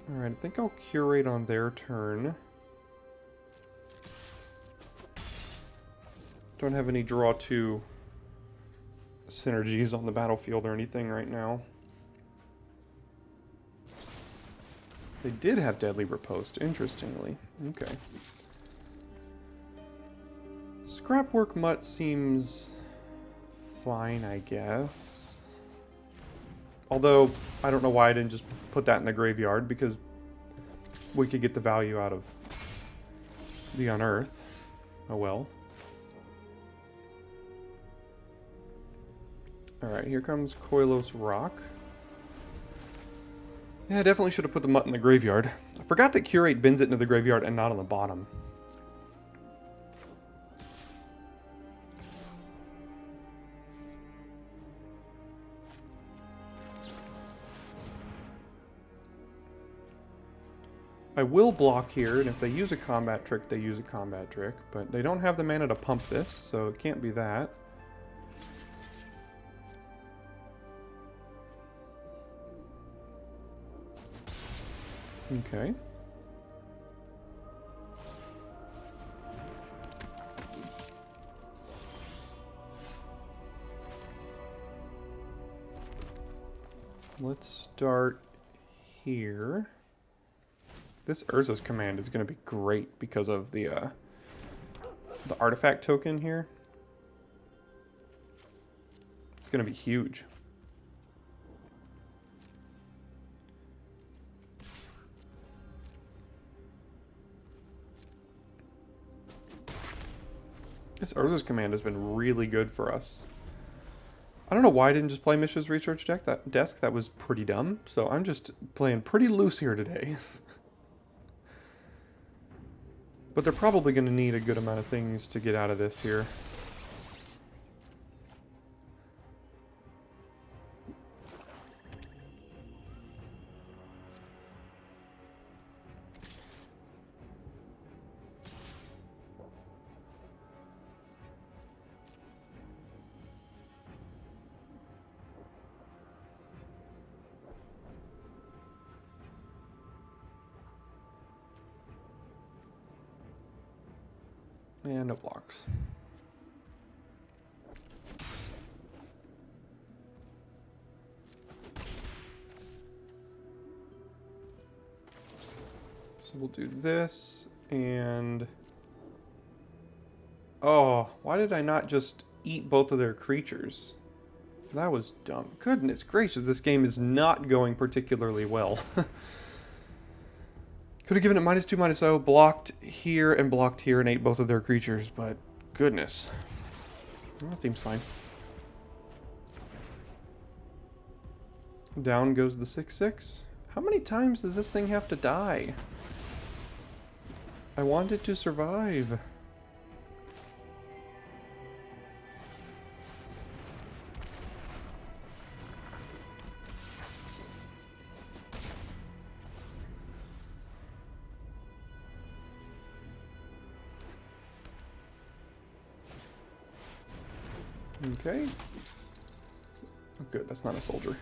Alright, I think I'll Curate on their turn. Don't have any draw 2 synergies on the battlefield or anything right now. They did have Deadly Riposte, interestingly. Okay. Scrapwork Mutt seems fine, I guess. Although, I don't know why I didn't just put that in the graveyard, because we could get the value out of the Unearth. Oh well. Alright, here comes Koilos Rock. Yeah, I definitely should have put the Mutt in the graveyard. I forgot that Curate bins it into the graveyard and not on the bottom. I will block here, and if they use a combat trick, they use a combat trick. But they don't have the mana to pump this, so it can't be that. Okay. Let's start here. This Urza's command is going to be great because of the artifact token here. It's going to be huge. This Urza's command has been really good for us. I don't know why I didn't just play Mishra's Research Desk. That was pretty dumb. So I'm just playing pretty loose here today. But they're probably going to need a good amount of things to get out of this here. And no blocks. So we'll do this, and... Oh, why did I not just eat both of their creatures? That was dumb. Goodness gracious, this game is not going particularly well. Could have given it -2, -0, blocked here, and ate both of their creatures, but goodness. Well, that seems fine. Down goes the 6/6. How many times does this thing have to die? I want it to survive. Okay. Oh, good, that's not a soldier.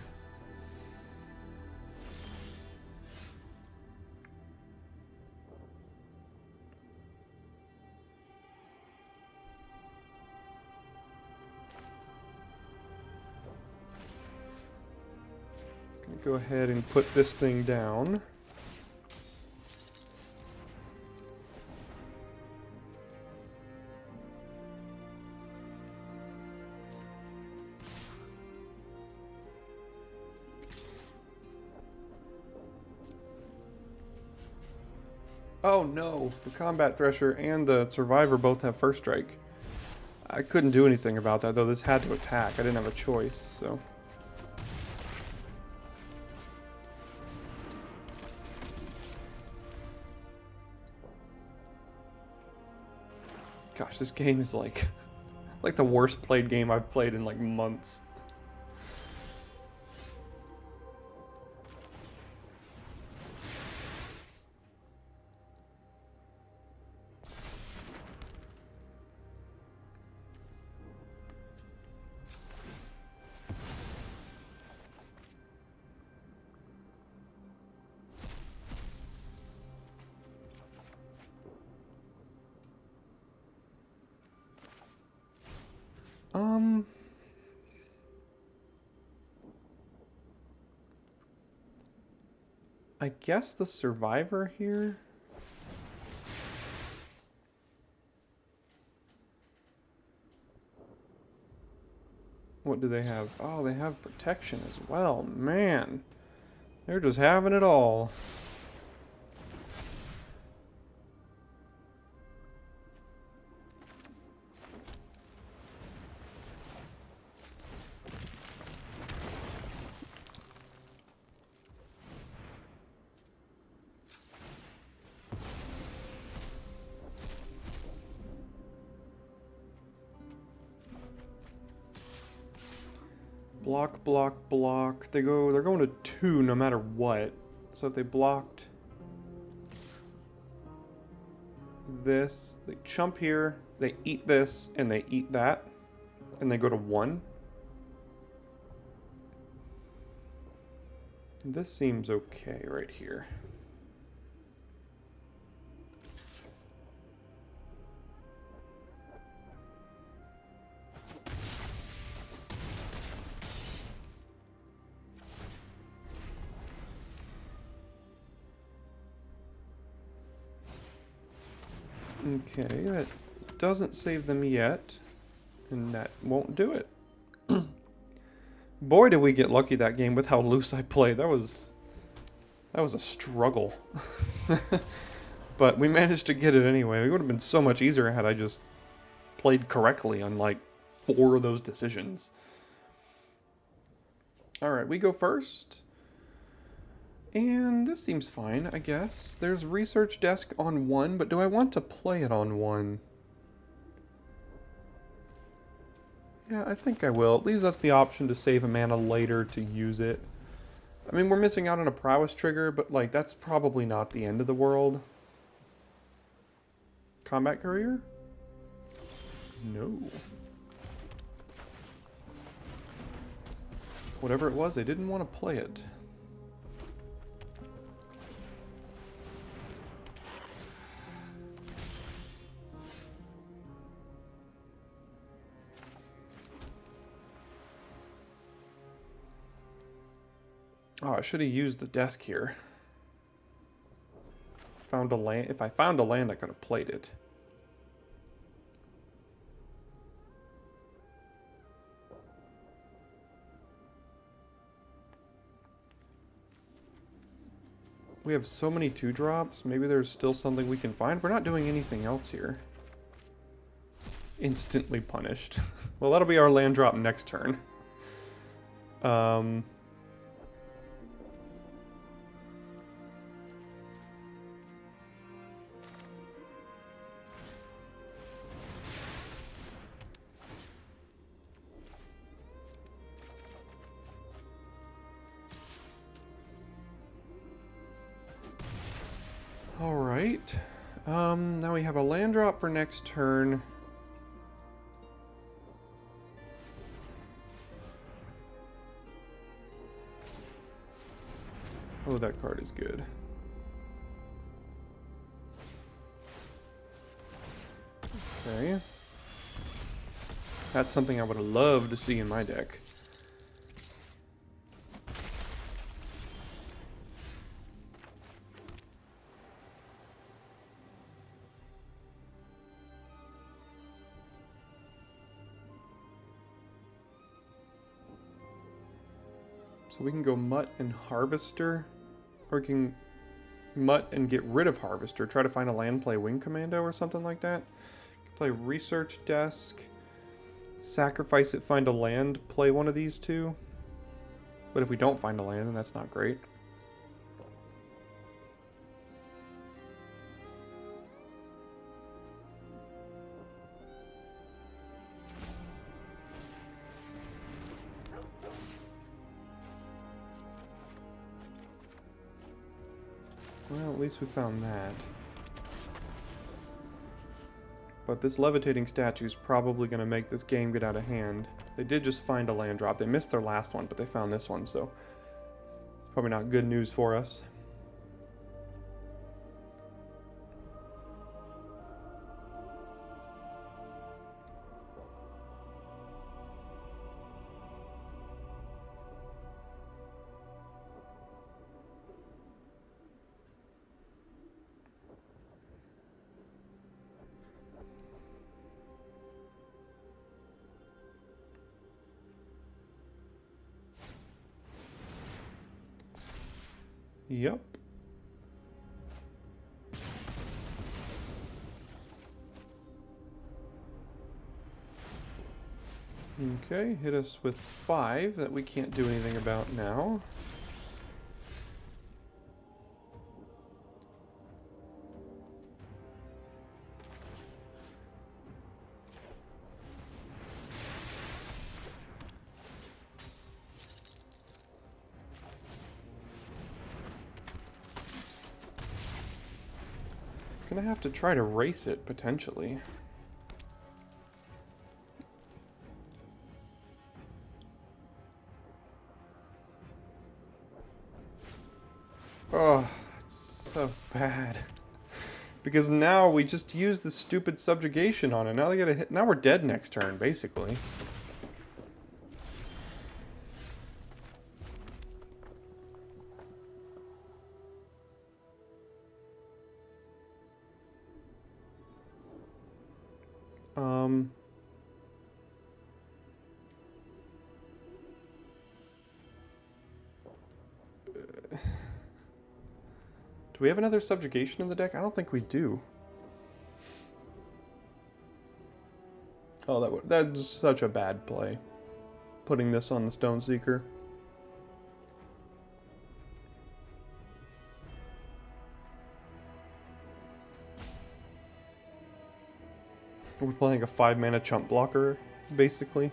Gonna go ahead and put this thing down. Oh no, the Combat Thresher and the Survivor both have first strike. I couldn't do anything about that, though. This had to attack. I didn't have a choice, so... Gosh, this game is like the worst played game I've played in like months. I guess the Survivor here? What do they have? Oh, they have protection as well. Man, they're just having it all. Block, block, block. They're going to 2 no matter what. So if they blocked... this, they chump here, they eat this, and they eat that, and they go to 1. This seems okay right here. Okay, that doesn't save them yet, and that won't do it. Boy, did we get lucky that game with how loose I played. That was a struggle. But we managed to get it anyway. It would have been so much easier had I just played correctly on like 4 of those decisions. Alright, we go first. And this seems fine, I guess. There's research desk on 1, but do I want to play it on 1? Yeah, I think I will. At least that's the option to save a mana later to use it. I mean, we're missing out on a prowess trigger, but like that's probably not the end of the world. Combat career? No. Whatever it was, they didn't want to play it. Oh, I should have used the desk here. Found a land. If I found a land, I could have played it. We have so many 2-drops. Maybe there's still something we can find. We're not doing anything else here. Instantly punished. Well, that'll be our land drop next turn. Alright. Now we have a land drop for next turn. Oh, that card is good. Okay. That's something I would have loved to see in my deck. So we can go Mutt and Harvester, or we can Mutt and get rid of Harvester, try to find a land, play Wing Commando or something like that. Play Research Desk, sacrifice it, find a land, play one of these two. But if we don't find a land, then that's not great. Well, at least we found that. But this levitating statue is probably going to make this game get out of hand. They did just find a land drop. They missed their last one, but they found this one, so it's probably not good news for us. Yep. Okay, hit us with 5 that we can't do anything about now. Gonna have to try to race it, potentially. Oh, it's so bad. Because now we just use the stupid subjugation on it. Now they gotta hit. Now we're dead next turn, basically. Do we have another subjugation in the deck? I don't think we do. Oh, that's such a bad play. Putting this on the Stone Seeker. We're playing a 5-mana chump blocker, basically.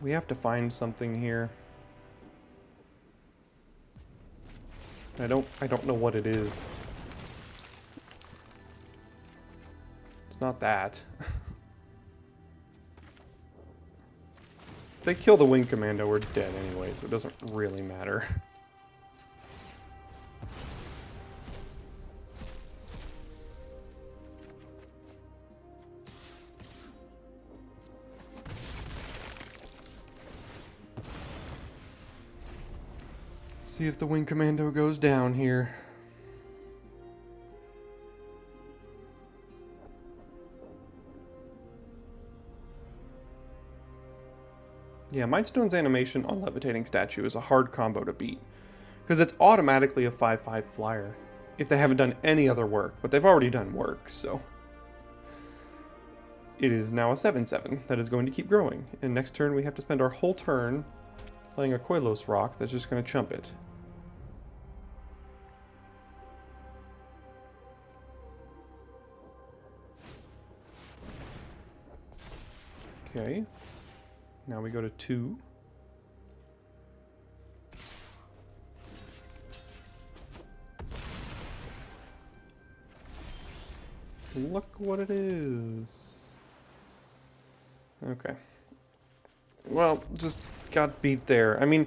We have to find something here. I don't know what it is. It's not that. If they kill the Wing Commando, we're dead anyway, so it doesn't really matter. See if the Wing Commando goes down here. Yeah, Mindstone's animation on Levitating Statue is a hard combo to beat, because it's automatically a 5/5 flyer if they haven't done any other work, but they've already done work, so... It is now a 7/7 that is going to keep growing, and next turn we have to spend our whole turn playing a Koilos Rock that's just going to chump it. Okay, now we go to 2. Look what it is. Okay. Well, just got beat there. I mean,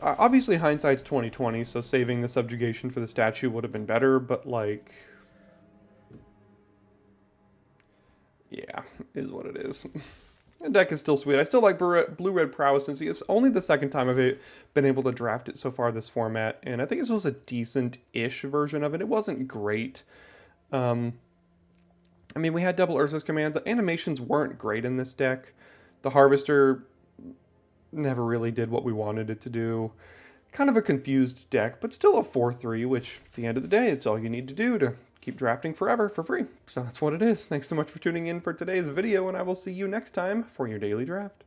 obviously hindsight's 20/20, so saving the subjugation for the statue would have been better, but like, yeah, is what it is. The deck is still sweet. I still like Blue-Red Prowess, since it's only the second time I've been able to draft it so far this format, and I think this was a decent-ish version of it. It wasn't great. I mean, we had double Urza's Command. The animations weren't great in this deck. The Harvester never really did what we wanted it to do. Kind of a confused deck, but still a 4/3, which at the end of the day, it's all you need to do to keep drafting forever for free. So that's what it is. Thanks so much for tuning in for today's video, and I will see you next time for your daily draft.